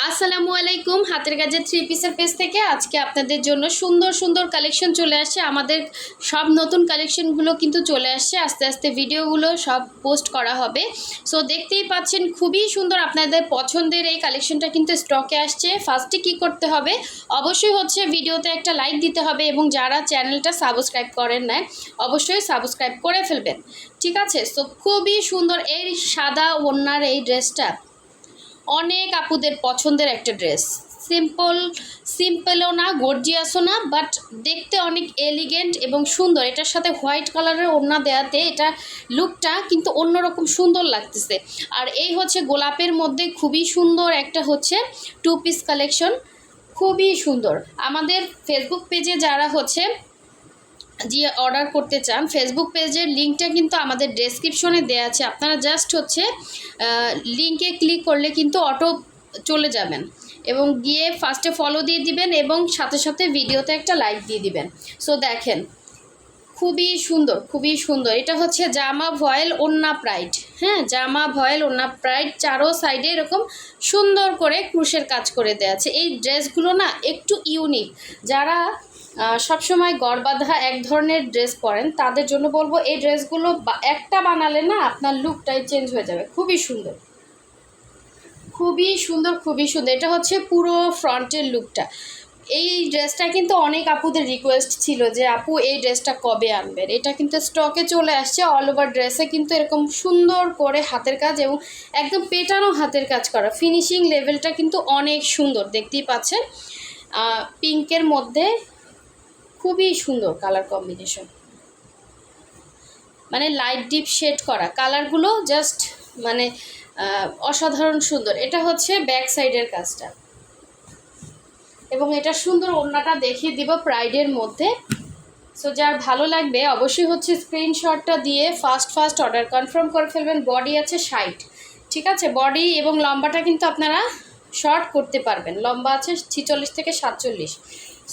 আসসালামু আলাইকুম। হাতের কাজের থ্রি পিসের পেজ থেকে আজকে আপনাদের জন্য সুন্দর সুন্দর কালেকশন চলে আসছে। আমাদের সব নতুন কালেকশনগুলো কিন্তু চলে আসছে, আস্তে আস্তে ভিডিওগুলো সব পোস্ট করা হবে। সো দেখতেই পাচ্ছেন খুবই সুন্দর, আপনাদের পছন্দের এই কালেকশনটা কিন্তু স্টকে আসছে। ফার্স্টে কি করতে হবে, অবশ্যই হচ্ছে ভিডিওতে একটা লাইক দিতে হবে এবং যারা চ্যানেলটা সাবস্ক্রাইব করেন না অবশ্যই সাবস্ক্রাইব করে ফেলবেন, ঠিক আছে? সো খুবই সুন্দর এই সাদা ওড়নার এই ড্রেসটা অনেক আপুদের পছন্দের একটা ড্রেস। সিম্পলও না, গর্জিয়াসও না, বাট দেখতে অনেক এলিগেন্ট এবং সুন্দর। এটার সাথে হোয়াইট কালারের ওড়না দেওয়াতে এটা লুকটা কিন্তু অন্যরকম সুন্দর লাগতেছে। আর এই হচ্ছে গোলাপের মধ্যে খুবই সুন্দর একটা হচ্ছে টু পিস কালেকশন, খুবই সুন্দর। আমাদের ফেসবুক পেজে যারা হচ্ছে যে অর্ডার করতে চান, ফেসবুক পেজের লিঙ্কটা কিন্তু আমাদের ডেসক্রিপশনে দেওয়া আছে। আপনারা জাস্ট হচ্ছে লিঙ্কে ক্লিক করলে কিন্তু অটো চলে যাবেন এবং গিয়ে ফার্স্টে ফলো দিয়ে দিবেন এবং সাথে সাথে ভিডিওতে একটা লাইক দিয়ে দিবেন। সো দেখেন খুবই সুন্দর, খুবই সুন্দর। এটা হচ্ছে জামা ভয়েল ওড়না প্রাইড, হ্যাঁ, জামা ভয়েল ওড়না প্রাইড, চারো সাইডে এরকম সুন্দর করে ক্রুশের কাজ করে দেওয়া আছে। এই ড্রেসগুলো না একটু ইউনিক, যারা সবসময় গড়বাঁধা এক ধরনের ড্রেস পরেন তাদের জন্য বলবো এই ড্রেসগুলো একটা বানালে না আপনার লুকটাই চেঞ্জ হয়ে যাবে। খুবই সুন্দর, খুবই সুন্দর, খুবই সুন্দর। এটা হচ্ছে পুরো ফ্রন্টের লুকটা। এই ড্রেসটা কিন্তু অনেক আপুদের রিকোয়েস্ট ছিল যে আপু এই ড্রেসটা কবে আনবেন। এটা কিন্তু স্টকে চলে আসছে। অল ওভার ড্রেসে কিন্তু এরকম সুন্দর করে হাতের কাজ এবং একদম পেটানো হাতের কাজ করা, ফিনিশিং লেভেলটা কিন্তু অনেক সুন্দর, দেখতেই পাচ্ছেন। পিঙ্কের মধ্যে খুবই সুন্দর কালার কম্বিনেশন, মানে লাইট ডিপ শেড করা কালারগুলো জাস্ট মানে অসাধারণ সুন্দর। এটা হচ্ছে ব্যাক সাইডের কাজটা এবং এটা সুন্দর ওড়নাটা দেখিয়ে দিব প্রাইডের মধ্যে। সো যার ভালো লাগবে অবশ্যই হচ্ছে স্ক্রিনশটটা দিয়ে ফার্স্ট অর্ডার কনফার্ম করে ফেলবেন। বডি আছে 60, ঠিক আছে? বডি এবং লম্বাটা কিন্তু আপনারা শর্ট করতে পারবেন, লম্বা আছে 46 থেকে 47।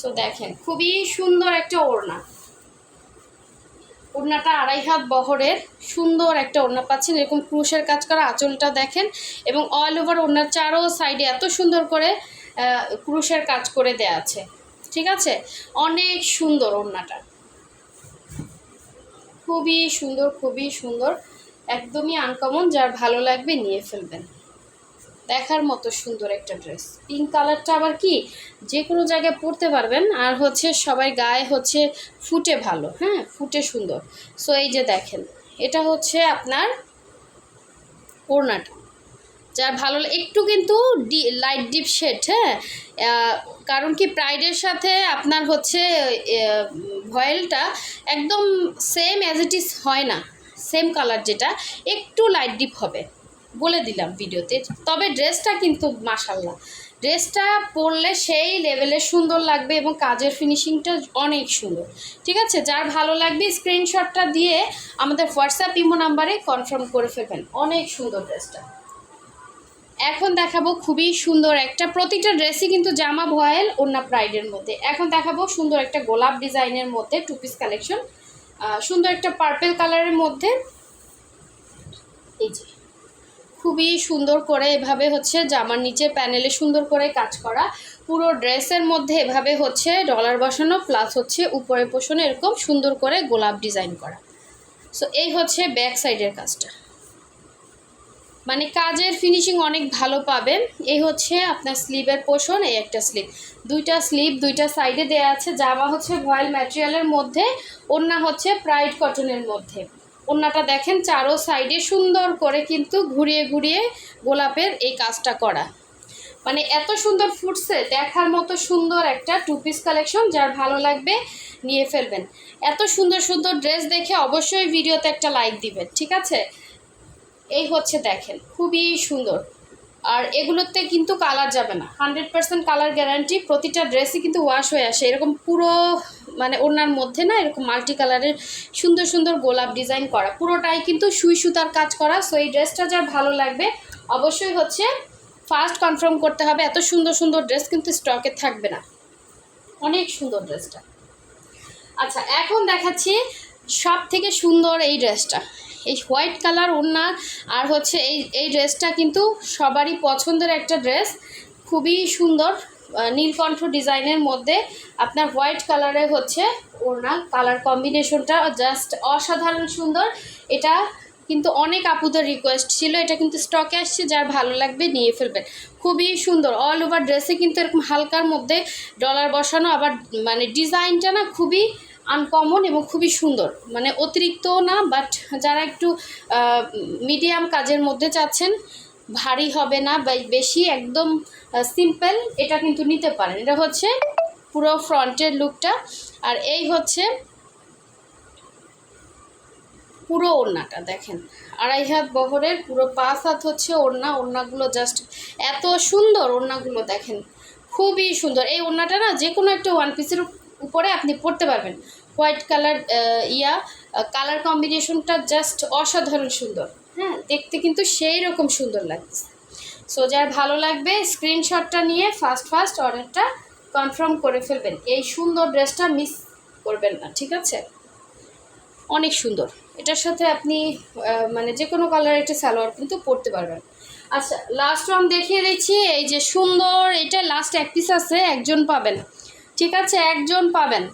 সো দেখেন খুবই সুন্দর একটা ওড়না, ওড়নাটা 2.5 হাত বহরের সুন্দর একটা ওড়না পাচ্ছেন। এরকম ক্রুশের কাজ করা আঁচলটা দেখেন এবং অল ওভার ওড়নার চারো সাইডে এত সুন্দর করে ক্রুশের কাজ করে দেয়া আছে, ঠিক আছে? অনেক সুন্দর ওড়নাটা, খুবই সুন্দর, খুবই সুন্দর, একদমই আনকমন। যার ভালো লাগবে নিয়ে ফেলবেন, দেখার মতো সুন্দর একটা ড্রেস। পিঙ্ক কালারটা আবার কি যে কোনো জায়গায় পরতে পারবেন, আর হচ্ছে সবাই গায়ে হচ্ছে ফুটে ভালো, হ্যাঁ, ফুটে সুন্দর। সো এই যে দেখেন এটা হচ্ছে আপনার ওড়নাটা, যার ভালো একটু কিন্তু লাইট ডিপ শেড, হ্যাঁ, কারণ কি প্রাইডের সাথে আপনার হচ্ছে ভয়েলটা একদম সেম অ্যাজ ইট ইজ হয় না, সেম কালার, যেটা একটু লাইট ডিপ হবে বলে দিলাম ভিডিওতে। তবে ড্রেসটা কিন্তু মাশাল্লাহ, ড্রেসটা পরলে সেই লেভেলের সুন্দর লাগবে এবং কাজের ফিনিশিংটা অনেক সুন্দর, ঠিক আছে? যার ভালো লাগবে স্ক্রিনশটটা দিয়ে আমাদের হোয়াটসঅ্যাপ ইমো নাম্বারে কনফার্ম করে ফেলবেন। অনেক সুন্দর ড্রেসটা। এখন দেখাবো খুবই সুন্দর একটা, প্রতিটা ড্রেসই কিন্তু জামা ভয়েল ওড়না প্রাইডের মধ্যে। এখন দেখাবো সুন্দর একটা গোলাপ ডিজাইনের মধ্যে টু পিস কালেকশন, সুন্দর একটা পার্পল কালারের মধ্যে। এই যে খুবই সুন্দর করে এভাবে হচ্ছে জামার নিচে প্যানেলে সুন্দর করে কাজ করা, পুরো ড্রেসের মধ্যে এভাবে হচ্ছে ডলার বসানো, প্লাস হচ্ছে উপরে পোষণে এরকম সুন্দর করে গোলাপ ডিজাইন করা। সো এই হচ্ছে ব্যাক সাইডের কাজটা, মানে কাজের ফিনিশিং অনেক ভালো পাবেন। এই হচ্ছে আপনার স্লিভের পোর্শন, এই একটা স্লিভ, দুইটা স্লিভ দুইটা সাইডে দেওয়া আছে। জামা হচ্ছে ভয়েল ম্যাটেরিয়ালের মধ্যে, ওড়না হচ্ছে প্রাইড কটনের মধ্যে। ওড়নাটা দেখেন চারো সাইডে সুন্দর করে কিন্তু ঘুরিয়ে ঘুরিয়ে গোলাপের এই কাজটা করা, মানে এত সুন্দর ফুটছে, দেখার মতো সুন্দর একটা টু পিস কালেকশন। যার ভালো লাগবে নিয়ে ফেলবেন। এত সুন্দর সুন্দর ড্রেস দেখে অবশ্যই ভিডিওতে একটা লাইক দিবেন, ঠিক আছে? এই হচ্ছে দেখেন খুবই সুন্দর, আর এগুলোতে কিন্তু কালার যাবে না, 100% কালার গ্যারান্টি। প্রতিটা ড্রেসই কিন্তু ওয়াশ হয়ে আসে। এরকম পুরো মানে ওড়নার মধ্যে না এরকম মাল্টি কালারের সুন্দর সুন্দর গোলাপ ডিজাইন করা, পুরোটাই কিন্তু সুই সুতার কাজ করা। সো এই ড্রেসটা যার ভালো লাগবে অবশ্যই হচ্ছে ফার্স্ট কনফার্ম করতে হবে। এত সুন্দর সুন্দর ড্রেস কিন্তু স্টকে থাকবে না, অনেক সুন্দর ড্রেসটা। আচ্ছা এখন দেখাচ্ছি সব থেকে সুন্দর এই ড্রেসটা, এই হোয়াইট কালার ওড়না আর হচ্ছে এই ড্রেসটা কিন্তু সবারই পছন্দের একটা ড্রেস। খুবই সুন্দর নীলকণ্ঠ ডিজাইনের মধ্যে আপনার হোয়াইট কালারে হচ্ছে ওড়না, কালার কম্বিনেশনটা জাস্ট অসাধারণ সুন্দর। এটা কিন্তু অনেক আপুদের রিকোয়েস্ট ছিল, এটা কিন্তু স্টকে আসছে, যার ভালো লাগবে নিয়ে ফেলবেন। খুবই সুন্দর, অল ওভার ড্রেসে কিন্তু এরকম হালকার মধ্যে ডলার বসানো, আবার মানে ডিজাইনটা না খুবই আনকমন এবং খুবই সুন্দর, মানে অতিরিক্তও না, বাট যারা একটু মিডিয়াম কাজের মধ্যে চাচ্ছেন, ভারী হবে না বা বেশি, একদম সিম্পল, এটা কিন্তু নিতে পারেন। এটা হচ্ছে পুরো ফ্রন্টের লুকটা, আর এই হচ্ছে পুরো ওড়নাটা দেখেন, 2.5 হাত বহরের, পুরো 5 হাত হচ্ছে ওড়না। ওড়নাগুলো জাস্ট এত সুন্দর, ওড়নাগুলো দেখেন খুবই সুন্দর। এই ওড়নাটা না যে কোনো একটা ওয়ান পিসের উপরে আপনি পরতে পারবেন। হোয়াইট কালার কালার কম্বিনেশনটা জাস্ট অসাধারণ সুন্দর, হ্যাঁ, দেখতে কিন্তু সেই রকম সুন্দর লাগছে। সো যার ভালো লাগবে স্ক্রিনশটটা নিয়ে ফার্স্ট অর্ডারটা কনফার্ম করে ফেলবেন। এই সুন্দর ড্রেসটা মিস করবেন না, ঠিক আছে? অনেক সুন্দর। এটার সাথে আপনি মানে যে কোনো কালারের একটা সালোয়ার কিন্তু পরতে পারবেন। আচ্ছা, লাস্ট ওয়ান দেখিয়ে দিচ্ছি। এই যে সুন্দর, এটা লাস্ট এক পিস আছে, একজন পাবেন, ঠিক আছে? একজন পাবেন।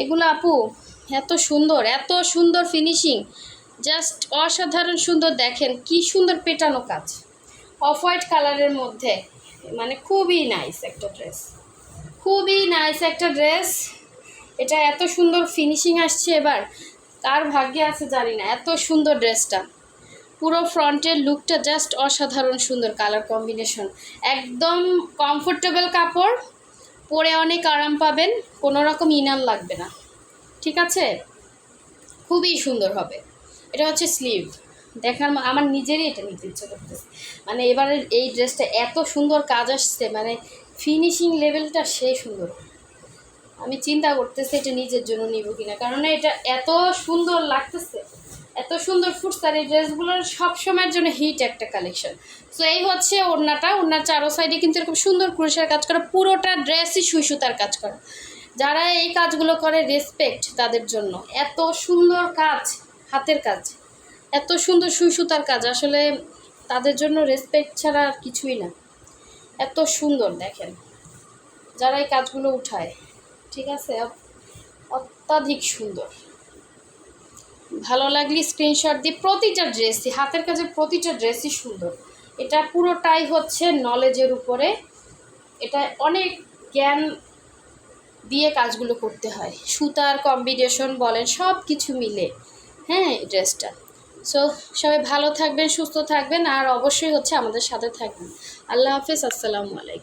এগুলো আপু এত সুন্দর ফিনিশিং, জাস্ট অসাধারণ সুন্দর। দেখেন কি সুন্দর পেটানো কাজ, অফ হোয়াইট কালারের মধ্যে, মানে খুবই নাইস একটা ড্রেস, খুবই নাইস একটা ড্রেস। এটা এত সুন্দর ফিনিশিং আসছে, এবার কার ভাগ্যে আছে জানি না, এত সুন্দর ড্রেসটা। পুরো ফ্রন্টের লুকটা জাস্ট অসাধারণ সুন্দর, কালার কম্বিনেশন একদম কমফোর্টেবল কাপড়, পরে অনেক আরাম পাবেন, কোনো রকম ইনার লাগবে না, ঠিক আছে? খুবই সুন্দর হবে। এটা হচ্ছে স্লিভ, দেখার আমার নিজেরই এটা নিতে ইচ্ছে করতেছে, মানে এবারের এই ড্রেসটা এত সুন্দর কাজ আসছে, মানে ফিনিশিং লেভেলটা সেই সুন্দর। আমি চিন্তা করতেছি এটা নিজের জন্য নিব কিনা, কারণ এটা এত সুন্দর লাগতেছে, এত সুন্দর ফুটছে, আর এই ড্রেসগুলোর সবসময়ের জন্য হিট একটা কালেকশন। সো এই হচ্ছে ওড়নাটা, ওড়নার চারো সাইডে কিন্তু এরকম সুন্দর ক্রুশের কাজ করা, পুরোটা ড্রেসই সুই সুতার কাজ করা। যারা এই কাজগুলো করে রেসপেক্ট তাদের জন্য। এত সুন্দর কাজ, হাতের কাজ, এত সুন্দর সুই সুতার কাজ, আসলে তাদের জন্য রেসপেক্ট ছাড়া আর কিছুই না। এত সুন্দর দেখেন যারা এই কাজগুলো উঠায়, ঠিক আছে? অত্যাধিক সুন্দর। ভালো লাগলে স্ক্রিনশট দিয়ে, প্রতিটা ড্রেসই, হাতের কাজে প্রতিটা ড্রেসই সুন্দর। এটা পুরোটাই হচ্ছে নলেজের উপরে, এটা অনেক জ্ঞান দিয়ে কাজগুলো করতে হয়, সুতার কম্বিনেশন বলেন, সব কিছু মিলে, হ্যাঁ, এই ড্রেসটা। সো সবাই ভালো থাকবেন, সুস্থ থাকবেন, আর অবশ্যই হচ্ছে আমাদের সাথে থাকবেন। আল্লাহ হাফেজ, আসসালামু আলাইকুম।